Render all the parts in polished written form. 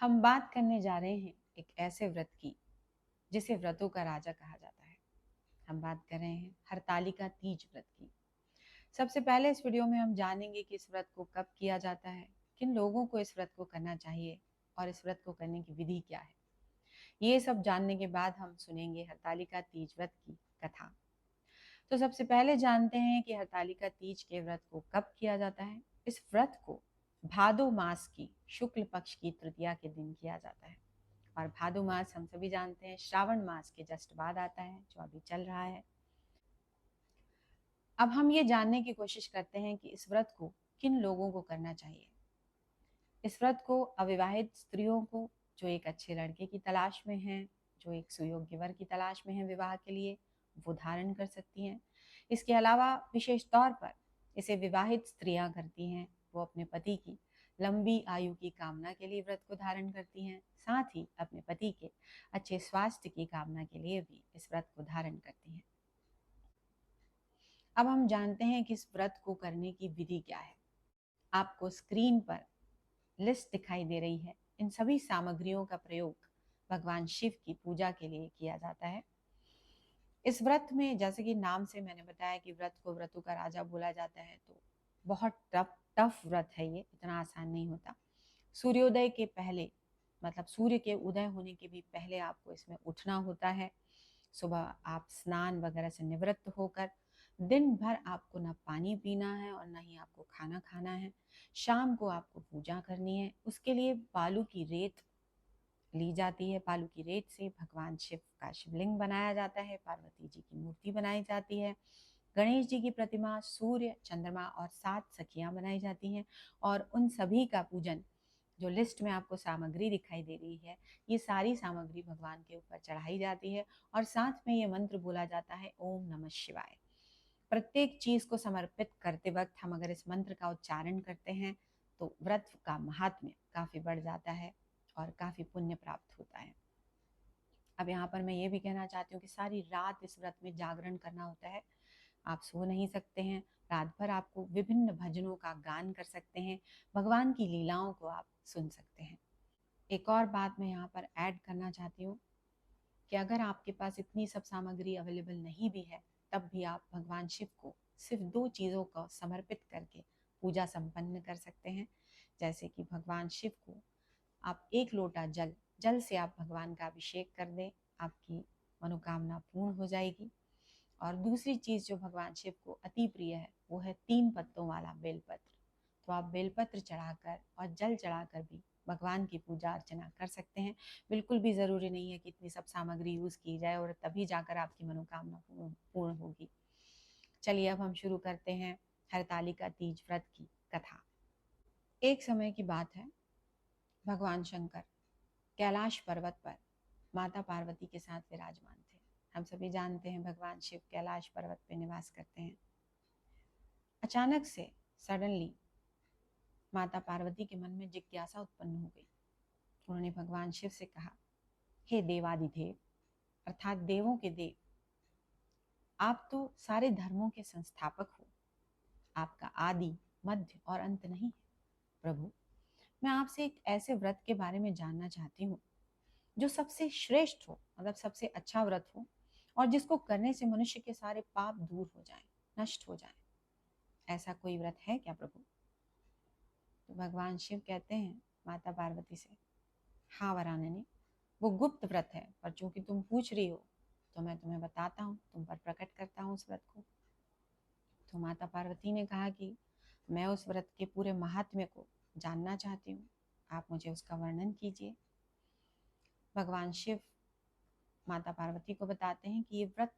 हम बात करने जा रहे हैं एक ऐसे व्रत की जिसे व्रतों का राजा कहा जाता है। हम बात कर रहे हैं हरतालिका तीज व्रत की। सबसे पहले इस वीडियो में हम जानेंगे कि इस व्रत को कब किया जाता है, किन लोगों को इस व्रत को करना चाहिए और इस व्रत को करने की विधि क्या है। ये सब जानने के बाद हम सुनेंगे हरतालिका तीज व्रत की कथा। तो सबसे पहले जानते हैं कि हरतालिका तीज के व्रत को कब किया जाता है। इस व्रत को भादो मास की शुक्ल पक्ष की तृतीया के दिन किया जाता है और भादो मास हम सभी जानते हैं श्रावण मास के जस्ट बाद आता है, जो अभी चल रहा है। अब हम ये जानने की कोशिश करते हैं कि इस व्रत को किन लोगों को करना चाहिए। इस व्रत को अविवाहित स्त्रियों को, जो एक अच्छे लड़के की तलाश में हैं, जो एक सुयोग्य वर की तलाश में हैं विवाह के लिए, वो धारण कर सकती हैं। इसके अलावा विशेष तौर पर इसे विवाहित स्त्रियां करती हैं। वो अपने पति की लंबी आयु की कामना के लिए व्रत को धारण करती हैं, साथ ही अपने पति के अच्छे स्वास्थ्य की कामना के लिए भी इस व्रत को धारण करती हैं। अब हम जानते हैं कि इस व्रत को करने की विधि क्या है। आपको स्क्रीन पर लिस्ट दिखाई दे रही है। इन सभी सामग्रियों का प्रयोग भगवान शिव की पूजा के लिए किया जाता है। इस व्रत में, जैसे कि नाम से मैंने बताया कि व्रत को व्रतों का राजा बोला जाता है, तो बहुत टफ टफ व्रत है ये, इतना आसान नहीं होता। सूर्योदय के पहले, मतलब सूर्य के उदय होने के भी पहले आपको इसमें उठना होता है। सुबह आप स्नान वगैरह से निवृत्त होकर दिन भर आपको ना पानी पीना है और ना ही आपको खाना खाना है। शाम को आपको पूजा करनी है। उसके लिए बालू की रेत ली जाती है। बालू की रेत से भगवान शिव का शिवलिंग बनाया जाता है, पार्वती जी की मूर्ति बनाई जाती है, गणेश जी की प्रतिमा, सूर्य, चंद्रमा और 7 सखियां बनाई जाती हैं। और उन सभी का पूजन, जो लिस्ट में आपको सामग्री दिखाई दे रही है, ये सारी सामग्री भगवान के ऊपर चढ़ाई जाती है और साथ में ये मंत्र बोला जाता है, ओम नमः शिवाय। प्रत्येक चीज को समर्पित करते वक्त हम अगर इस मंत्र का उच्चारण करते हैं तो व्रत का महात्म्य काफी बढ़ जाता है और काफी पुण्य प्राप्त होता है। अब यहाँ पर मैं ये भी कहना चाहती हूँ कि सारी रात इस व्रत में जागरण करना होता है। आप सो नहीं सकते हैं। रात भर आपको विभिन्न भजनों का गान कर सकते हैं। भगवान की लीलाओं को आप सुन सकते हैं। एक और बात मैं यहाँ पर ऐड करना चाहती हूँ कि अगर आपके पास इतनी सब सामग्री अवेलेबल नहीं भी है, तब भी आप भगवान शिव को सिर्फ 2 चीज़ों को समर्पित करके पूजा संपन्न कर सकते हैं। जैसे कि भगवान शिव को आप 1 लोटा जल जल से आप भगवान का अभिषेक कर दें, आपकी मनोकामना पूर्ण हो जाएगी। और दूसरी चीज़ जो भगवान शिव को अति प्रिय है, वो है 3 पत्तों वाला बेलपत्र। तो आप बेलपत्र चढ़ाकर और जल चढ़ाकर भी भगवान की पूजा अर्चना कर सकते हैं। बिल्कुल भी ज़रूरी नहीं है कि इतनी सब सामग्री यूज़ की जाए और तभी जाकर आपकी मनोकामना पूर्ण होगी। चलिए अब हम शुरू करते हैं हरतालिका तीज व्रत की कथा। एक समय की बात है, भगवान शंकर कैलाश पर्वत पर माता पार्वती के साथ विराजमान थे। हम सभी जानते हैं भगवान शिव कैलाश पर्वत पर निवास करते हैं। अचानक से सडनली माता पार्वती के मन में जिज्ञासा उत्पन्न हो गई। उन्होंने भगवान शिव से कहा, हे देवादिदेव, अर्थात देवों के देव, आप तो सारे धर्मों के संस्थापक हो। आपका आदि, मध्य और अंत नहीं है। प्रभु, मैं आपसे एक ऐसे व्रत के बारे में जानना चाहती हूँ जो सबसे श्रेष्ठ हो, मतलब सबसे अच्छा व्रत हो, और जिसको करने से मनुष्य के सारे पाप दूर हो जाएं, नष्ट हो जाएं। ऐसा कोई व्रत है क्या प्रभु? तो भगवान शिव कहते हैं माता पार्वती से, हाँ वरानने, वो गुप्त व्रत है, पर चूंकि तुम पूछ रही हो तो मैं तुम्हें बताता हूँ, तुम पर प्रकट करता हूँ उस व्रत को। तो माता पार्वती ने कहा कि मैं उस व्रत के पूरे महात्म्य को जानना चाहती हूँ, आप मुझे उसका वर्णन कीजिए। भगवान शिव माता पार्वती को बताते हैं कि ये व्रत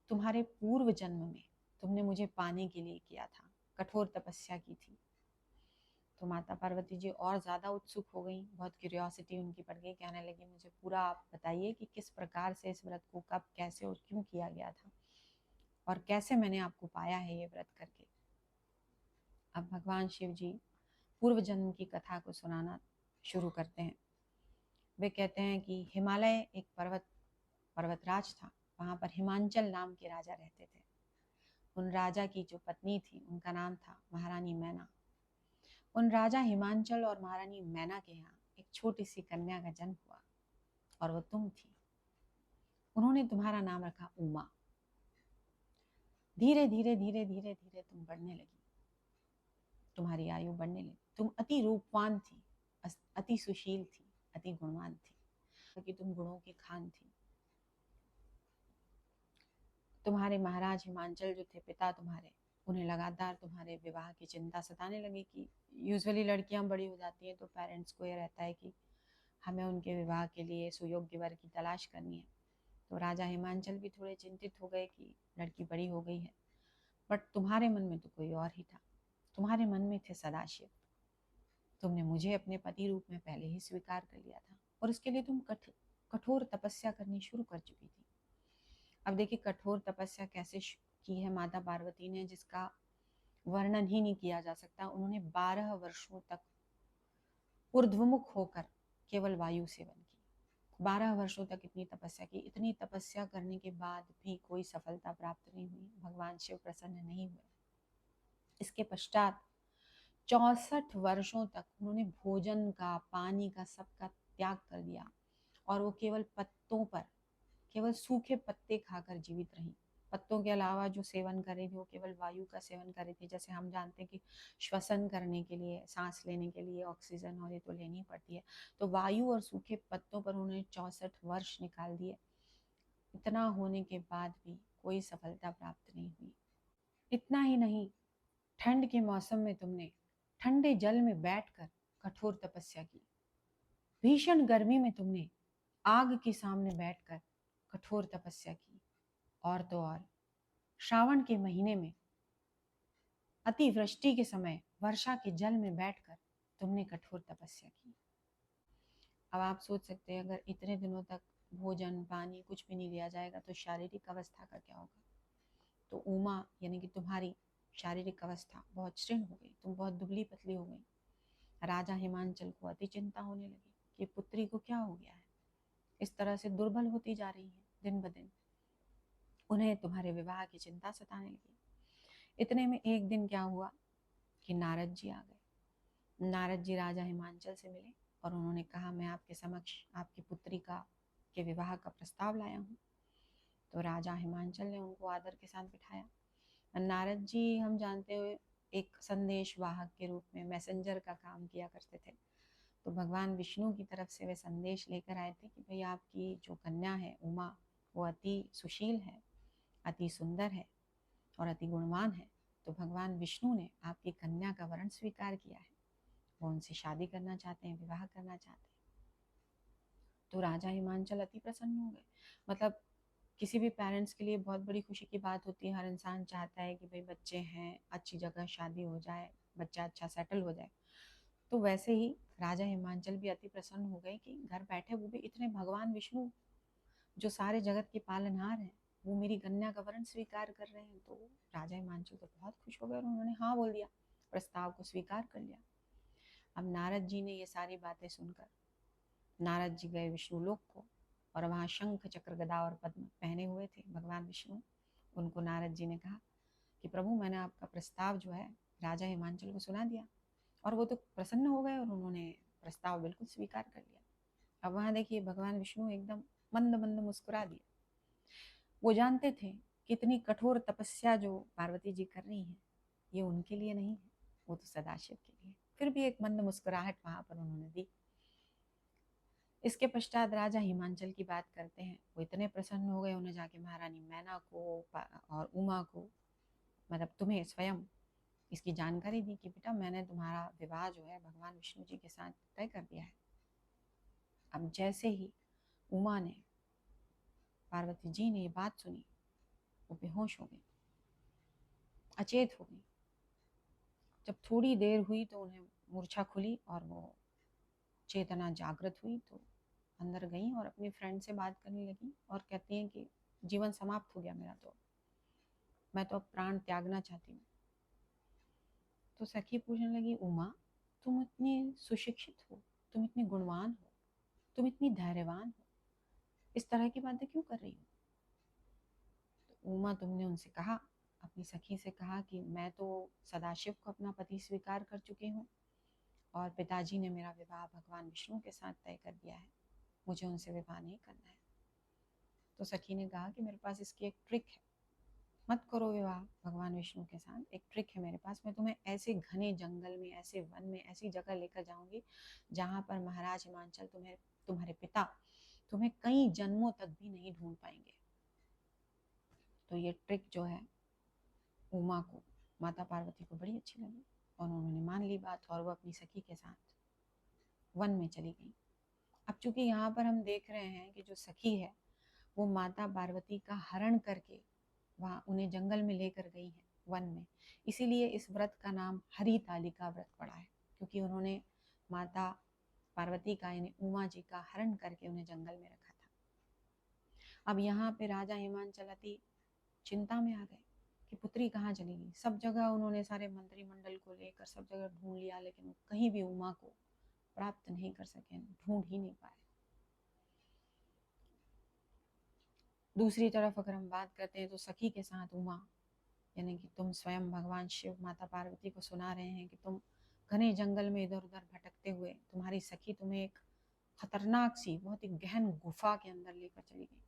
तुम्हारे पूर्व जन्म में तुमने मुझे पाने के लिए किया था, कठोर तपस्या की थी। तो माता पार्वती जी और ज़्यादा उत्सुक हो गई, बहुत क्यूरियोसिटी उनकी बढ़ गई। कहने लगी, मुझे पूरा आप बताइए कि किस प्रकार से इस व्रत को कब, कैसे और क्यों किया गया था, और कैसे मैंने आपको पाया है ये व्रत करके। अब भगवान शिव जी पूर्व जन्म की कथा को सुनाना शुरू करते हैं। वे कहते हैं कि हिमालय एक पर्वतराज था। वहाँ पर हिमांचल नाम के राजा रहते थे। उन राजा की जो पत्नी थी, उनका नाम था महारानी मैना। उन राजा हिमांचल और महारानी मैना के यहाँ एक एक छोटी सी कन्या का जन्म हुआ और वो तुम थी। उन्होंने तुम्हारा नाम रखा उमा। धीरे धीरे धीरे धीरे धीरे तुम बढ़ने लगी, तुम्हारी आयु बढ़ने लगी। तुम अति रूपवान थी, अति सुशील थी, अति गुणवान थी, कि तुम गुणों की खान थी। तुम्हारे महाराज हिमांचल जो थे, पिता तुम्हारे, उन्हें लगातार तुम्हारे विवाह की चिंता सताने लगी कि यूजुअली लड़कियां बड़ी हो जाती हैं तो पेरेंट्स को ये रहता है कि हमें उनके विवाह के लिए सुयोग्य वर की तलाश करनी है। तो राजा हिमांचल भी थोड़े चिंतित हो गए कि लड़की बड़ी हो गई है, बट तुम्हारे मन में तो कोई और ही था। तुम्हारे मन में थे सदाशिव। तुमने मुझे अपने पति रूप में पहले ही स्वीकार कर लिया था और इसके लिए तुम कठोर तपस्या करनी शुरू कर चुकी थी। अब देखिए कठोर तपस्या कैसे की है माता पार्वती ने, जिसका वर्णन ही नहीं किया जा सकता। उन्होंने 12 वर्षों तक ऊर्ध्वमुख होकर केवल वायु सेवन की। 12 वर्षों तक इतनी तपस्या की। इतनी तपस्या करने के बाद भी कोई सफलता प्राप्त नहीं हुई, भगवान शिव प्रसन्न नहीं हुए। इसके पश्चात 64 वर्षों तक उन्होंने भोजन का, पानी का, सबका त्याग कर दिया और वो केवल पत्तों पर, केवल सूखे पत्ते खाकर जीवित रही। पत्तों के अलावा जो सेवन कर रही थी वो केवल वायु का सेवन कर रही थी। जैसे हम जानते हैं कि श्वसन करने के लिए, सांस लेने के लिए ऑक्सीजन और ये तो लेनी पड़ती है, तो वायु और सूखे पत्तों पर उन्होंने 64 वर्ष निकाल दिए। इतना होने के बाद भी कोई सफलता प्राप्त नहीं हुई। इतना ही नहीं, ठंड के मौसम में तुमने ठंडे जल में बैठकर कठोर तपस्या की। भीषण गर्मी में तुमने आग के सामने बैठकर कठोर तपस्या की। और तो और श्रावण के महीने में अतिवृष्टि के समय वर्षा के जल में बैठकर तुमने कठोर तपस्या की। अब आप सोच सकते हैं अगर इतने दिनों तक भोजन पानी कुछ भी नहीं लिया जाएगा तो शारीरिक अवस्था का क्या होगा। तो उमा यानी कि तुम्हारी शारीरिक अवस्था बहुत क्षीण हो गई, तुम बहुत दुबली पतली हो गई। राजा हिमांचल को अति चिंता होने लगी कि पुत्री को क्या हो गया है, इस तरह से दुर्बल होती जा रही है दिन ब दिन। उन्हें तुम्हारे विवाह की चिंता सताने लगी। इतने में एक दिन क्या हुआ कि नारद जी आ गए। नारद जी राजा हिमांचल से मिले और उन्होंने कहा मैं आपके समक्ष आपकी पुत्री का के विवाह का प्रस्ताव लाया हूँ। तो राजा हिमांचल ने उनको आदर के साथ बिठाया। नारद जी हम जानते हुए एक संदेश वाहक के रूप में मैसेंजर का काम किया करते थे। तो भगवान विष्णु की तरफ से वे संदेश लेकर आए थे कि भाई आपकी जो कन्या है उमा, वो अति सुशील है, अति सुंदर है और अति गुणवान है। तो भगवान विष्णु ने आपकी कन्या का वरण स्वीकार किया है, वो उनसे शादी करना चाहते हैं, विवाह करना चाहते हैं। तो राजा हिमांचल अति प्रसन्न हो गए। मतलब किसी भी पेरेंट्स के लिए बहुत बड़ी खुशी की बात होती है। हर इंसान चाहता है कि भाई बच्चे हैं, अच्छी जगह शादी हो जाए, बच्चा अच्छा सेटल हो जाए। तो वैसे ही राजा हिमांचल भी अति प्रसन्न हो गए कि घर बैठे वो भी इतने भगवान विष्णु जो सारे जगत के पालनहार हैं, वो मेरी कन्या का वरण स्वीकार कर रहे हैं। तो राजा हिमांशु तो बहुत खुश हो गए और उन्होंने हाँ बोल दिया, प्रस्ताव को स्वीकार कर लिया। अब नारद जी ने ये सारी बातें सुनकर नारद जी गए विष्णु लोक को और वहाँ शंख चक्र गदा और पद्म पहने हुए थे भगवान विष्णु। उनको नारद जी ने कहा कि प्रभु मैंने आपका प्रस्ताव जो है राजा हिमांचल को सुना दिया। और वो तो प्रसन्न हो गए और उन्होंने प्रस्ताव बिल्कुल स्वीकार कर लिया। अब वहाँ देखिए भगवान विष्णु एकदम मंद मंद मुस्कुरा दिए। वो जानते थे कि इतनी कठोर तपस्या जो पार्वती जी कर रही हैं ये उनके लिए नहीं है, वो तो सदाशिव के लिए। फिर भी एक मंद मुस्कुराहट वहां पर उन्होंने दी। इसके पश्चात राजा हिमांचल की बात करते हैं। वो इतने प्रसन्न हो गए, उन्हें जाके महारानी मैना को और उमा को, मतलब तुम्हें स्वयं इसकी जानकारी दी कि बेटा मैंने तुम्हारा विवाह जो है भगवान विष्णु जी के साथ तय कर दिया है। अब जैसे ही उमा ने, पार्वती जी ने ये बात सुनी, वो बेहोश हो गई, अचेत हो गई। जब थोड़ी देर हुई तो उन्हें मूर्छा खुली और वो चेतना जागृत हुई। तो अंदर गई और अपनी फ्रेंड से बात करने लगी और कहती हैं कि जीवन समाप्त हो गया मेरा, तो मैं तो अब प्राण त्यागना चाहती हूँ। तो सखी पूछने लगी उमा तुम इतनी सुशिक्षित हो, तुम इतनी गुणवान हो, तुम इतनी धैर्यवान हो, इस तरह की बातें क्यों कर रही हो। तो उमा तुमने उनसे कहा, अपनी सखी से कहा कि मैं तो सदाशिव को अपना पति स्वीकार कर चुकी हूँ और पिताजी ने मेरा विवाह भगवान विष्णु के साथ तय कर दिया है, मुझे उनसे विवाह नहीं करना है। तो सखी ने कहा कि मेरे पास इसकी एक ट्रिक है, मत करो विवाह भगवान विष्णु के साथ। एक ट्रिक है मेरे पास, मैं तुम्हें ऐसे घने जंगल में, ऐसे वन में, ऐसी जगह लेकर जाऊंगी जहां पर महाराज हिमांचल तुम्हारे पिता तुम्हें कई जन्मों तक भी नहीं ढूंढ पाएंगे। तो ये ट्रिक जो है उमा को, माता पार्वती को बड़ी अच्छी लगी और उन्होंने मान ली बात और वो अपनी सखी के साथ वन में चली गई। अब चूंकि यहाँ पर हम देख रहे हैं कि जो सखी है वो माता पार्वती का हरण करके वहां उन्हें जंगल में लेकर गई है, वन में, इसीलिए इस व्रत का नाम हरितालिका व्रत पड़ा है, क्योंकि उन्होंने माता पार्वती का यानी उमा जी का हरण करके उन्हें जंगल में रखा था। अब यहाँ पे राजा हिमांचलाती चिंता में आ गए कि पुत्री कहाँ चली गई। सब जगह उन्होंने सारे मंत्रिमंडल को लेकर सब जगह ढूंढ लिया, लेकिन कहीं भी उमा को प्राप्त नहीं कर सके, ढूंढ ही नहीं पाए। दूसरी तरफ अगर हम बात करते हैं तो सखी के साथ उमा, यानी कि तुम स्वयं भगवान शिव माता पार्वती को सुना रहे हैं कि तुम घने जंगल में इधर उधर भटकते हुए तुम्हारी सखी तुम्हें एक खतरनाक सी बहुत ही गहन गुफा के अंदर लेकर चली गई।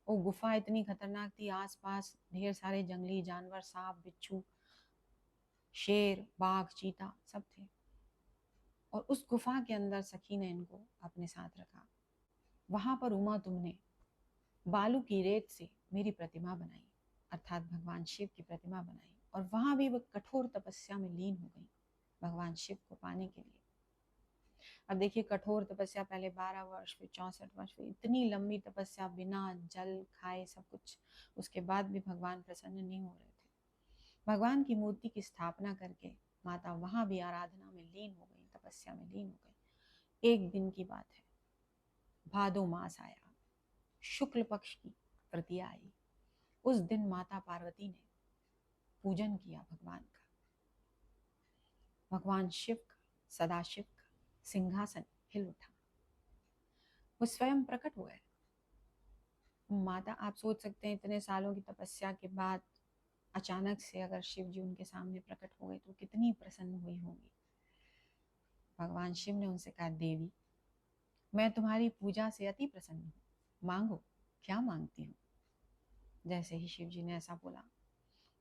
वो गुफा इतनी खतरनाक थी, आसपास ढेर सारे जंगली जानवर, सांप, बिच्छू, शेर, बाघ, चीता सब थे। और उस गुफा के अंदर सखी ने इनको अपने साथ रखा। वहां पर उमा तुमने बालू की रेत से मेरी प्रतिमा बनाई, अर्थात भगवान शिव की प्रतिमा बनाई, और वहां भी वो कठोर तपस्या में लीन हो गई भगवान शिव को पाने के लिए। अब देखिए, कठोर तपस्या, पहले 12 वर्ष, फिर 64 वर्ष, फिर इतनी लंबी तपस्या बिना जल खाए सब कुछ, उसके बाद भी भगवान प्रसन्न नहीं हो रहे थे। भगवान की मूर्ति की स्थापना करके माता वहां भी आराधना में लीन हो गई, तपस्या में लीन हो गई। एक दिन की बात है, भादो मास आया, शुक्ल पक्ष की तृतीया आई। उस दिन माता पार्वती ने पूजन किया भगवान का, भगवान शिव का, सदाशिव का सिंहासन हिल उठा, वो स्वयं प्रकट हुए। माता, आप सोच सकते हैं इतने सालों की तपस्या के बाद अचानक से अगर शिव जी उनके सामने प्रकट हो गए तो कितनी प्रसन्न हुई होंगी। भगवान शिव ने उनसे कहा, देवी मैं तुम्हारी पूजा से अति प्रसन्न हूँ, मांगो, क्या मांगती हो। जैसे ही शिव जी ने ऐसा बोला,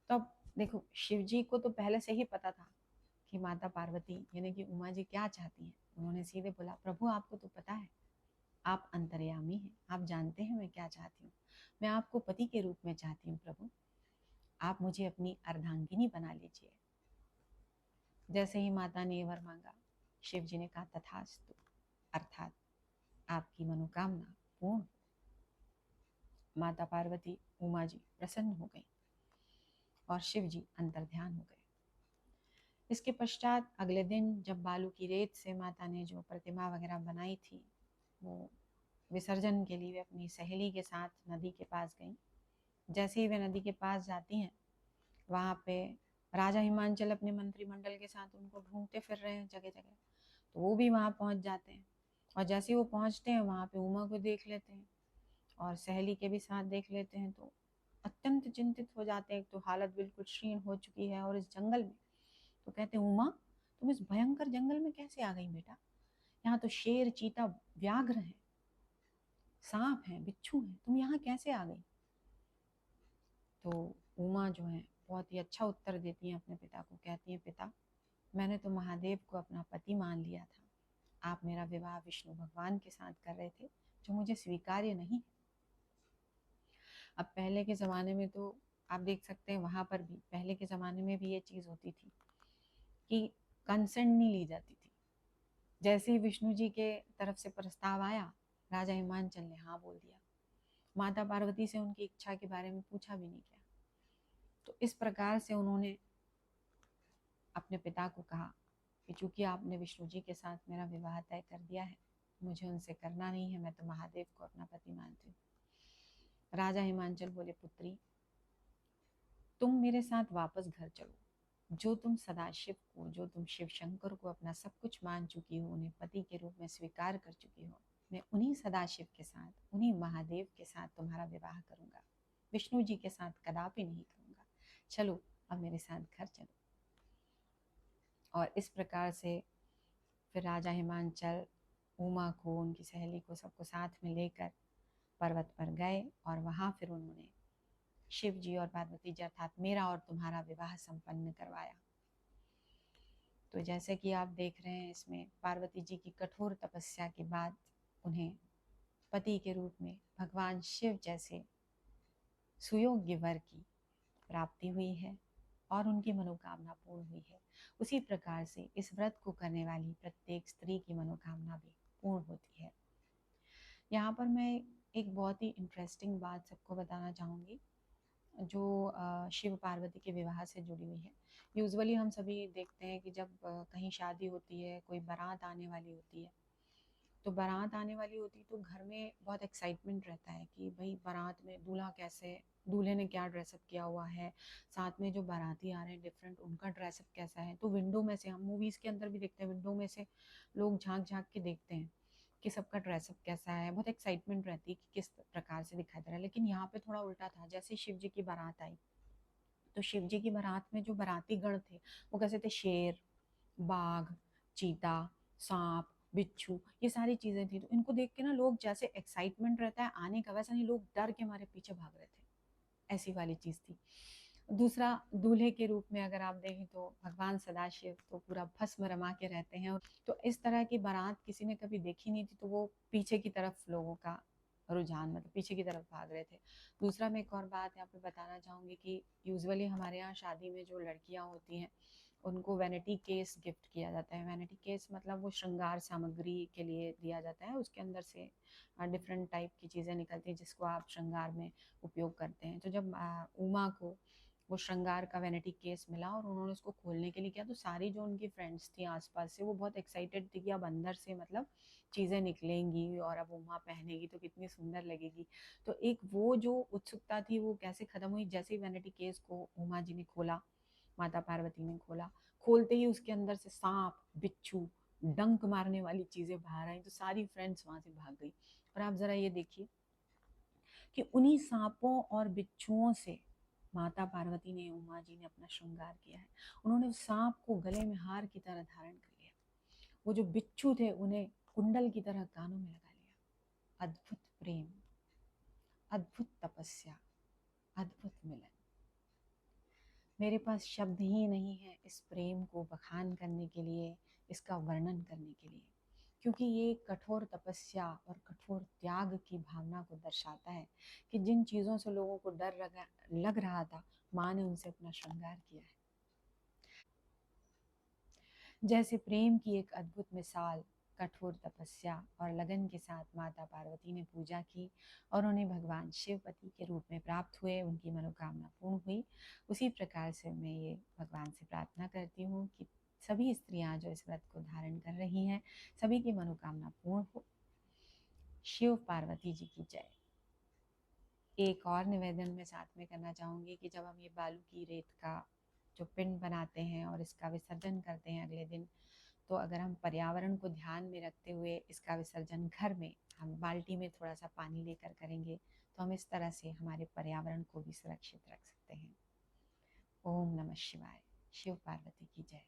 तो अब देखो, शिव जी को तो पहले से ही पता था कि माता पार्वती यानी कि उमा जी क्या चाहती हैं। उन्होंने सीधे बोला, प्रभु आपको तो पता है, आप अंतर्यामी हैं, आप जानते हैं मैं क्या चाहती हूँ। मैं आपको पति के रूप में चाहती हूँ प्रभु, आप मुझे अपनी अर्धांगिनी बना लीजिए। जैसे ही माता ने वर मांगा, शिव जी ने कहा, तथास्तु, अर्थात आपकी मनोकामना पूर्ण। माता पार्वती, उमा जी प्रसन्न हो गई और शिव जी अंतर्ध्यान हो गए। इसके पश्चात अगले दिन जब बालू की रेत से माता ने जो प्रतिमा वगैरह बनाई थी, वो विसर्जन के लिए वे अपनी सहेली के साथ नदी के पास गई। जैसे ही वे नदी के पास जाती हैं, वहाँ पे राजा हिमांचल अपने मंत्रिमंडल के साथ उनको ढूंढते फिर रहे हैं जगह जगह। तो वो भी वहाँ पहुँच जाते हैं, और जैसे ही वो पहुँचते हैं वहाँ पे उमा को देख लेते हैं और सहेली के भी साथ देख लेते हैं, तो अत्यंत चिंतित हो जाते हैं। तो हालत बिल्कुल क्षीण हो चुकी है और इस जंगल में, तो कहते हैं, उमा तुम इस भयंकर जंगल में कैसे आ गई बेटा? यहाँ तो शेर, चीता, व्याघ्र हैं, सांप हैं, बिच्छू हैं, तुम यहाँ कैसे आ गई? तो उमा जो है बहुत ही अच्छा उत्तर देती हैं अपने पिता को। कहती हैं, पिता मैंने तो महादेव को अपना पति मान लिया था, आप मेरा विवाह विष्णु भगवान के साथ कर रहे थे, जो मुझे स्वीकार्य नहीं है। अब पहले के ज़माने में तो आप देख सकते हैं, वहाँ पर भी पहले के ज़माने में भी ये चीज़ होती थी कि कंसेंट नहीं ली जाती थी। जैसे ही विष्णु जी के तरफ से प्रस्ताव आया, राजा हिमांचल ने हाँ बोल दिया, माता पार्वती से उनकी इच्छा के बारे में पूछा भी नहीं किया। तो इस प्रकार से उन्होंने अपने पिता को कहा कि चूंकि आपने विष्णु जी के साथ मेरा विवाह तय कर दिया है, मुझे उनसे करना नहीं है, मैं तो महादेव को अपना पति मानती हूँ। राजा हिमांचल बोले, पुत्री तुम मेरे साथ वापस घर चलो। जो तुम सदाशिव को, जो तुम शिव शंकर को अपना सब कुछ मान चुकी हो, उन्हें पति के रूप में स्वीकार कर चुकी हो, मैं उन्हीं सदाशिव के साथ, उन्हीं महादेव के साथ तुम्हारा विवाह करूंगा, विष्णु जी के साथ कदापि नहीं करूंगा। चलो अब मेरे साथ घर चलो। और इस प्रकार से फिर राजा हिमांचल उमा को, उनकी सहेली को, सबको साथ में लेकर पर्वत पर गए और वहां फिर उन्होंने शिव जी और पार्वती जी अर्थात मेरा और तुम्हारा विवाह संपन्न करवाया। तो जैसे कि आप देख रहे हैं, इसमें पार्वती जी की कठोर तपस्या के बाद उन्हें पति के रूप में भगवान शिव जैसे सुयोग्य वर की प्राप्ति हुई है और उनकी मनोकामना पूर्ण हुई है। उसी प्रकार से इस व्रत को करने वाली प्रत्येक स्त्री की मनोकामना भी पूर्ण होती है। यहाँ पर मैं एक बहुत ही इंटरेस्टिंग बात सबको बताना चाहूँगी जो शिव पार्वती के विवाह से जुड़ी हुई है। यूजुअली हम सभी देखते हैं कि जब कहीं शादी होती है, कोई बारात आने वाली होती है, तो बारात आने वाली होती है तो घर में बहुत एक्साइटमेंट रहता है कि भाई बारात में दूल्हा कैसे, दूल्हे ने क्या ड्रेसअप किया हुआ है, साथ में जो बाराती आ रहे हैं डिफरेंट, उनका ड्रेसअप कैसा है। तो विंडो में से, हम मूवीज़ के अंदर भी देखते हैं, विंडो में से लोग झांक झांक के देखते हैं कि सबका ड्रेसअप कैसा है। बहुत एक्साइटमेंट रहती है कि किस प्रकार से दिखाई दे रहा है। लेकिन यहाँ पे थोड़ा उल्टा था। जैसे शिव जी की बारात आई, तो शिव जी की बारात में जो बाराती गण थे वो कैसे थे, शेर, बाघ, चीता, सांप, बिच्छू, ये सारी चीजें थी। तो इनको देख के ना लोग, जैसे एक्साइटमेंट रहता है आने का, वैसा नहीं, लोग डर के मारे पीछे भाग रहे थे। ऐसी वाली चीज थी। दूसरा, दूल्हे के रूप में अगर आप देखें तो भगवान सदाशिव तो पूरा भस्म रमा के रहते हैं। तो इस तरह की बारात किसी ने कभी देखी नहीं थी, तो वो पीछे की तरफ लोगों का रुझान, मतलब पीछे की तरफ भाग रहे थे। दूसरा, मैं एक और बात यहाँ पे बताना चाहूंगी कि यूजुअली हमारे यहाँ शादी में जो लड़कियां होती हैं उनको वैनिटी केस गिफ्ट किया जाता है। वैनिटी केस मतलब वो श्रृंगार सामग्री के लिए दिया जाता है। उसके अंदर से डिफरेंट टाइप की चीज़ें निकलती हैं जिसको आप श्रृंगार में उपयोग करते हैं। तो जब उमा को वो श्रृंगार का वैनिटी केस मिला और उन्होंने उसको खोलने के लिए किया, तो सारी जो उनकी फ्रेंड्स थी आसपास से, वो बहुत एक्साइटेड थी कि अब अंदर से मतलब चीज़ें निकलेंगी और अब उमा पहनेगी तो कितनी सुंदर लगेगी। तो एक वो जो उत्सुकता थी वो कैसे खत्म हुई, जैसे ही वैनिटी केस को उमा जी ने खोला, माता पार्वती ने खोला, खोलते ही उसके अंदर से सांप, बिच्छू, डंक मारने वाली चीजें बाहर आई। तो सारी फ्रेंड्स वहां से भाग गई। और आप जरा ये देखिए कि उन्हीं सांपों और बिच्छुओं से माता पार्वती ने, उमा जी ने अपना श्रृंगार किया है। उन्होंने उस सांप को गले में हार की तरह धारण कर लिया, वो जो बिच्छू थे उन्हें कुंडल की तरह कानों में लगा लिया। अद्भुत प्रेम, अद्भुत तपस्या, अद्भुत मिलन। मेरे पास शब्द ही नहीं है इस प्रेम को बखान करने के लिए, इसका वर्णन करने के लिए, क्योंकि ये कठोर तपस्या और कठोर त्याग की भावना को दर्शाता है कि जिन चीज़ों से लोगों को डर लग रहा था, माँ ने उनसे अपना श्रृंगार किया है। जैसे प्रेम की एक अद्भुत मिसाल कठोर तपस्या और लगन के साथ माता पार्वती ने पूजा की और उन्हें भगवान शिवपति के रूप में प्राप्त हुए, उनकी मनोकामना पूर्ण हुई। उसी प्रकार से मैं ये भगवान से प्रार्थना करती हूँ कि सभी स्त्रियां जो इस व्रत को धारण कर रही हैं, सभी की मनोकामना पूर्ण हो। शिव पार्वती जी की जय। एक और निवेदन मैं साथ में करना चाहूँगी कि जब हम ये बालू की रेत का जो पिंड बनाते हैं और इसका विसर्जन करते हैं अगले दिन, तो अगर हम पर्यावरण को ध्यान में रखते हुए इसका विसर्जन घर में हम बाल्टी में थोड़ा सा पानी लेकर करेंगे, तो हम इस तरह से हमारे पर्यावरण को भी सुरक्षित रख सकते हैं। ओम नमः शिवाय। शिव पार्वती की जय।